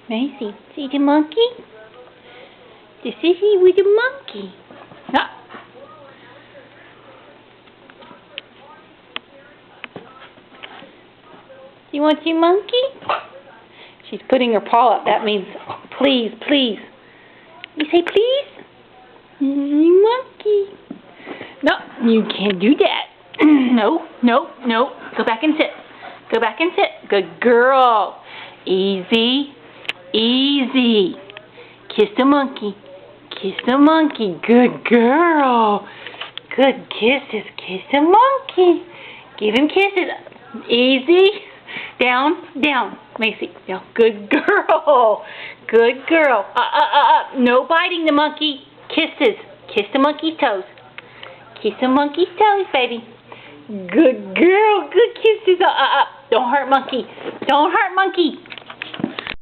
Macy, see the monkey? This is he with the monkey. Ah. You want your monkey? She's putting her paw up. That means please, please. You say please? Monkey. No, you can't do that. No, no, no. Go back and sit. Go back and sit. Good girl. Easy, easy. Kiss the monkey. Kiss the monkey. Good girl. Good kisses. Kiss the monkey. Give him kisses. Easy. Down, down. Macy, down. Good girl. Good girl. No biting the monkey. Kisses. Kiss the monkey's toes. Kiss the monkey's toes, baby. Good girl. Good kisses. Don't hurt monkey. Don't hurt monkey.